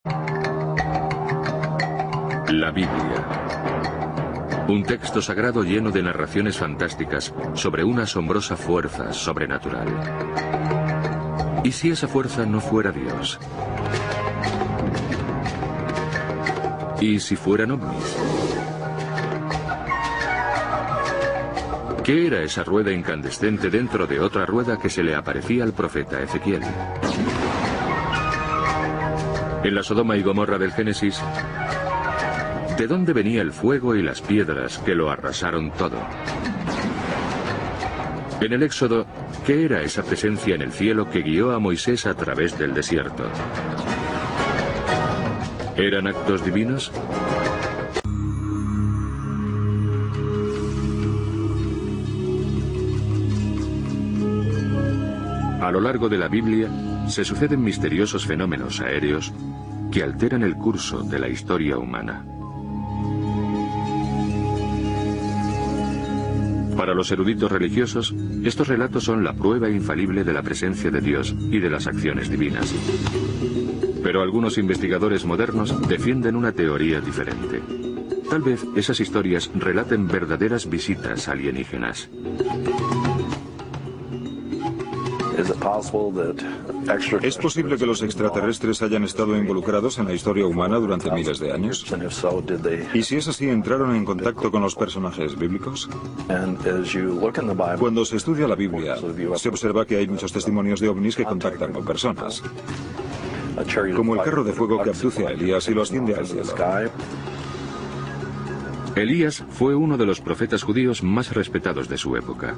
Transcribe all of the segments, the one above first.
La Biblia. Un texto sagrado lleno de narraciones fantásticas sobre una asombrosa fuerza sobrenatural. ¿Y si esa fuerza no fuera Dios? ¿Y si fueran ovnis? ¿Qué era esa rueda incandescente dentro de otra rueda que se le aparecía al profeta Ezequiel? En la Sodoma y Gomorra del Génesis, ¿de dónde venía el fuego y las piedras que lo arrasaron todo? En el Éxodo, ¿qué era esa presencia en el cielo que guió a Moisés a través del desierto? ¿Eran actos divinos? A lo largo de la Biblia se suceden misteriosos fenómenos aéreos que alteran el curso de la historia humana. Para los eruditos religiosos, estos relatos son la prueba infalible de la presencia de Dios y de las acciones divinas. Pero algunos investigadores modernos defienden una teoría diferente. Tal vez esas historias relaten verdaderas visitas alienígenas. ¿Es posible que los extraterrestres hayan estado involucrados en la historia humana durante miles de años? ¿Y si es así, entraron en contacto con los personajes bíblicos? Cuando se estudia la Biblia, se observa que hay muchos testimonios de ovnis que contactan con personas, como el carro de fuego que abduce a Elías y lo asciende al cielo. Elías fue uno de los profetas judíos más respetados de su época.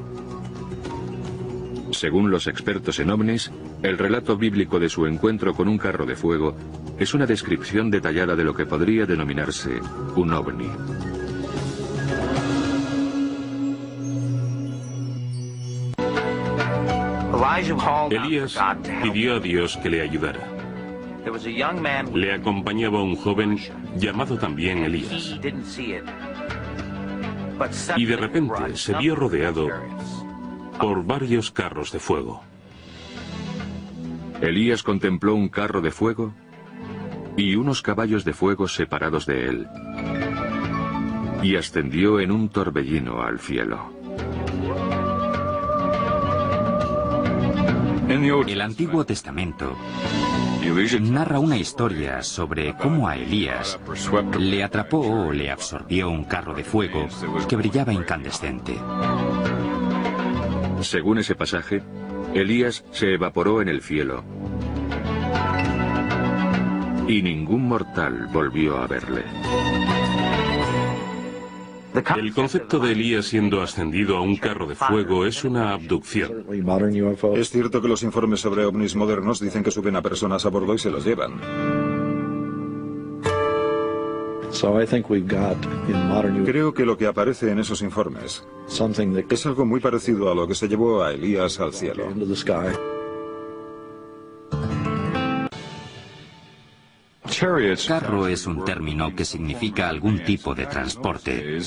Según los expertos en ovnis, el relato bíblico de su encuentro con un carro de fuego es una descripción detallada de lo que podría denominarse un ovni. Elías pidió a Dios que le ayudara. Le acompañaba un joven llamado también Elías. Y de repente se vio rodeado por varios carros de fuego. Elías contempló un carro de fuego y unos caballos de fuego separados de él, y ascendió en un torbellino al cielo. El Antiguo Testamento narra una historia sobre cómo a Elías le atrapó o le absorbió un carro de fuego que brillaba incandescente. Según ese pasaje, Elías se evaporó en el cielo y ningún mortal volvió a verle. El concepto de Elías siendo ascendido a un carro de fuego es una abducción. Es cierto que los informes sobre ovnis modernos dicen que suben a personas a bordo y se los llevan. Creo que lo que aparece en esos informes es algo muy parecido a lo que se llevó a Elías al cielo. Carro es un término que significa algún tipo de transporte.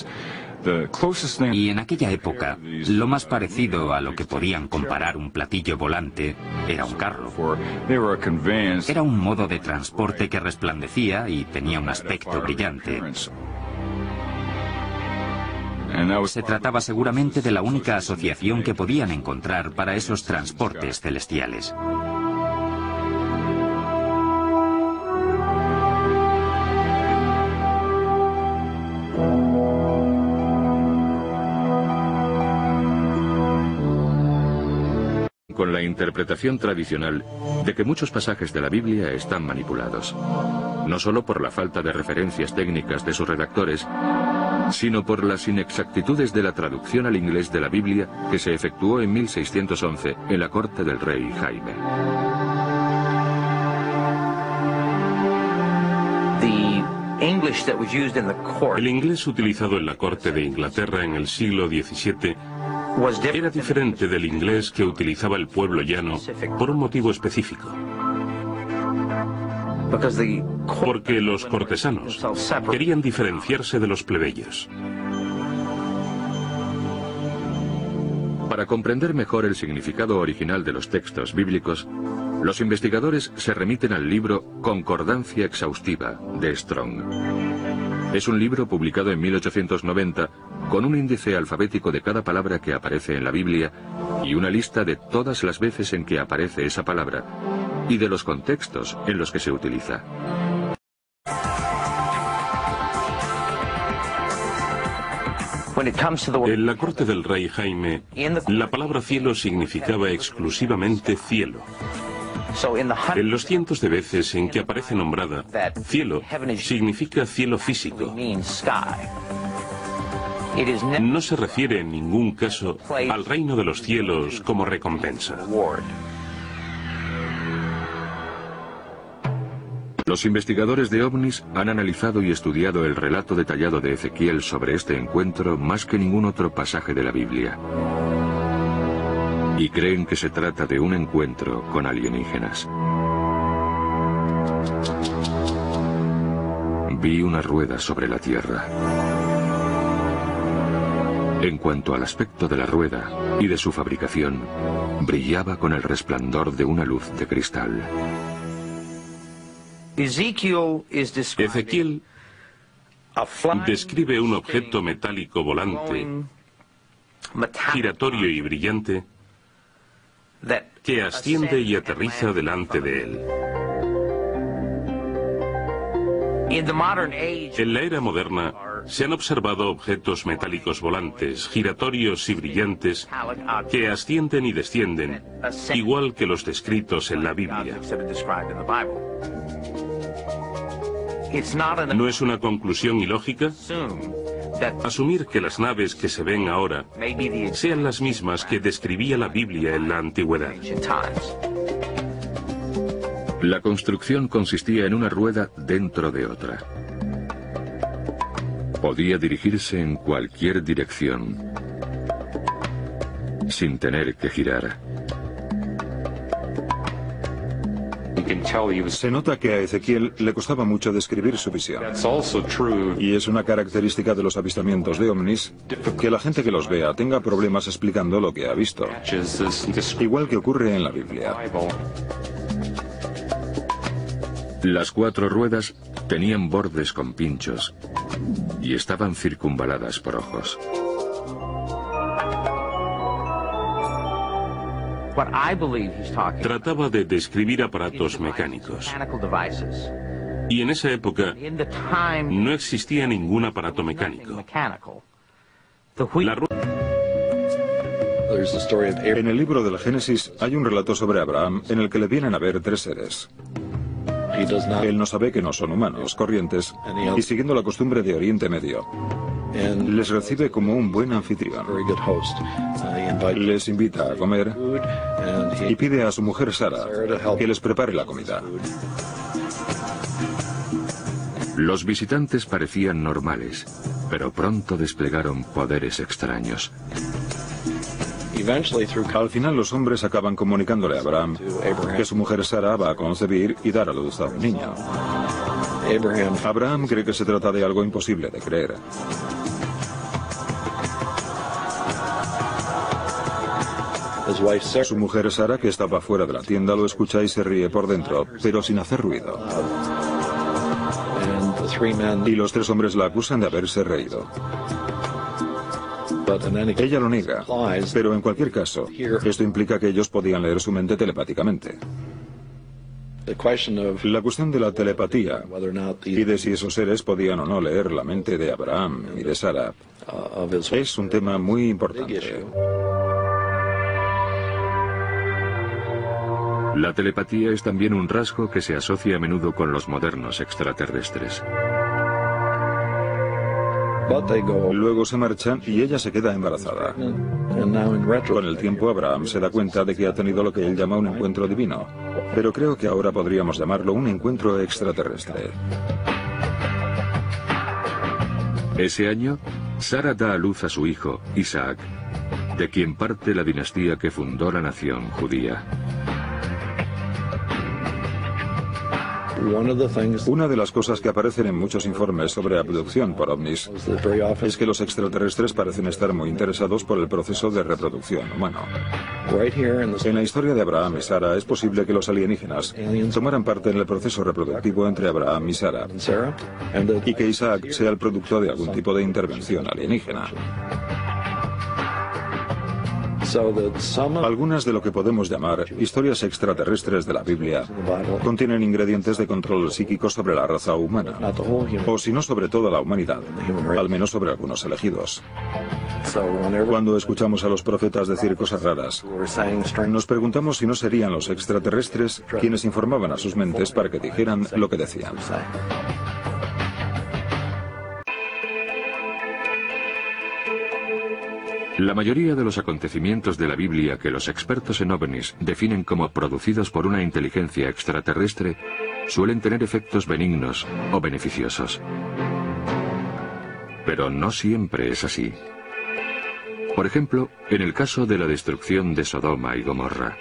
Y en aquella época, lo más parecido a lo que podían comparar un platillo volante era un carro. Era un modo de transporte que resplandecía y tenía un aspecto brillante. Se trataba seguramente de la única asociación que podían encontrar para esos transportes celestiales. Con la interpretación tradicional de que muchos pasajes de la Biblia están manipulados, no solo por la falta de referencias técnicas de sus redactores, sino por las inexactitudes de la traducción al inglés de la Biblia que se efectuó en 1611 en la corte del rey Jaime. El inglés utilizado en la corte de Inglaterra en el siglo XVII era diferente del inglés que utilizaba el pueblo llano por un motivo específico. Porque los cortesanos querían diferenciarse de los plebeyos. Para comprender mejor el significado original de los textos bíblicos, Los investigadores se remiten al libro Concordancia Exhaustiva de Strong. Es un libro publicado en 1890 con un índice alfabético de cada palabra que aparece en la Biblia y una lista de todas las veces en que aparece esa palabra y de los contextos en los que se utiliza. En la corte del rey Jaime, la palabra cielo significaba exclusivamente cielo. En los cientos de veces en que aparece nombrada, cielo significa cielo físico. No se refiere en ningún caso al reino de los cielos como recompensa. Los investigadores de ovnis han analizado y estudiado el relato detallado de Ezequiel sobre este encuentro más que ningún otro pasaje de la Biblia. Y creen que se trata de un encuentro con alienígenas. Vi una rueda sobre la tierra. En cuanto al aspecto de la rueda y de su fabricación, brillaba con el resplandor de una luz de cristal. Ezequiel describe un objeto metálico volante, giratorio y brillante, que asciende y aterriza delante de él. En la era moderna se han observado objetos metálicos volantes, giratorios y brillantes que ascienden y descienden, igual que los descritos en la Biblia. ¿No es una conclusión ilógica? Asumir que las naves que se ven ahora sean las mismas que describía la Biblia en la antigüedad. La construcción consistía en una rueda dentro de otra. Podía dirigirse en cualquier dirección, sin tener que girar. Se nota que a Ezequiel le costaba mucho describir su visión. Y es una característica de los avistamientos de ovnis que la gente que los vea tenga problemas explicando lo que ha visto. Igual que ocurre en la Biblia. Las 4 ruedas tenían bordes con pinchos y estaban circunvaladas por ojos. Trataba de describir aparatos mecánicos. Y en esa época no existía ningún aparato mecánico. En el libro del Génesis hay un relato sobre Abraham en el que le vienen a ver 3 seres. Él no sabe que no son humanos, corrientes, y siguiendo la costumbre de Oriente Medio, les recibe como un buen anfitrión. Les invita a comer y pide a su mujer Sara que les prepare la comida. Los visitantes parecían normales, pero pronto desplegaron poderes extraños. Al final los hombres acaban comunicándole a Abraham que su mujer Sara va a concebir y dar a luz a un niño. Abraham cree que se trata de algo imposible de creer. Su mujer Sara, que estaba fuera de la tienda, lo escucha y se ríe por dentro, pero sin hacer ruido. Y los 3 hombres la acusan de haberse reído. Ella lo niega, pero en cualquier caso, esto implica que ellos podían leer su mente telepáticamente. La cuestión de la telepatía y de si esos seres podían o no leer la mente de Abraham y de Sara es un tema muy importante. La telepatía es también un rasgo que se asocia a menudo con los modernos extraterrestres. Luego se marchan y ella se queda embarazada. Con el tiempo Abraham se da cuenta de que ha tenido lo que él llama un encuentro divino, pero creo que ahora podríamos llamarlo un encuentro extraterrestre. Ese año, Sara da a luz a su hijo, Isaac, de quien parte la dinastía que fundó la nación judía. Una de las cosas que aparecen en muchos informes sobre abducción por ovnis es que los extraterrestres parecen estar muy interesados por el proceso de reproducción humano. En la historia de Abraham y Sara es posible que los alienígenas tomaran parte en el proceso reproductivo entre Abraham y Sara, y que Isaac sea el producto de algún tipo de intervención alienígena. Algunas de lo que podemos llamar historias extraterrestres de la Biblia contienen ingredientes de control psíquico sobre la raza humana, o si no sobre toda la humanidad, al menos sobre algunos elegidos. Cuando escuchamos a los profetas decir cosas raras, nos preguntamos si no serían los extraterrestres quienes informaban a sus mentes para que dijeran lo que decían. La mayoría de los acontecimientos de la Biblia que los expertos en ovnis definen como producidos por una inteligencia extraterrestre suelen tener efectos benignos o beneficiosos. Pero no siempre es así. Por ejemplo, en el caso de la destrucción de Sodoma y Gomorra.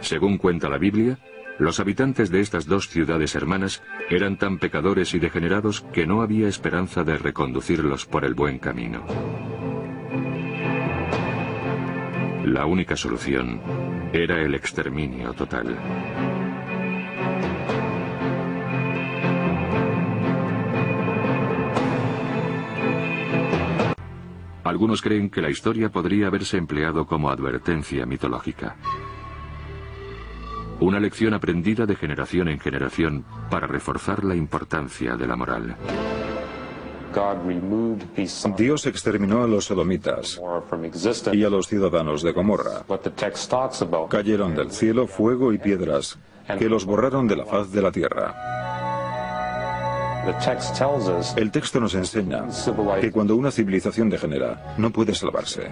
Según cuenta la Biblia, los habitantes de estas dos ciudades hermanas eran tan pecadores y degenerados que no había esperanza de reconducirlos por el buen camino. La única solución era el exterminio total. Algunos creen que la historia podría haberse empleado como advertencia mitológica. Una lección aprendida de generación en generación para reforzar la importancia de la moral. Dios exterminó a los sodomitas y a los ciudadanos de Gomorra. Cayeron del cielo fuego y piedras que los borraron de la faz de la tierra. El texto nos enseña que cuando una civilización degenera, no puede salvarse.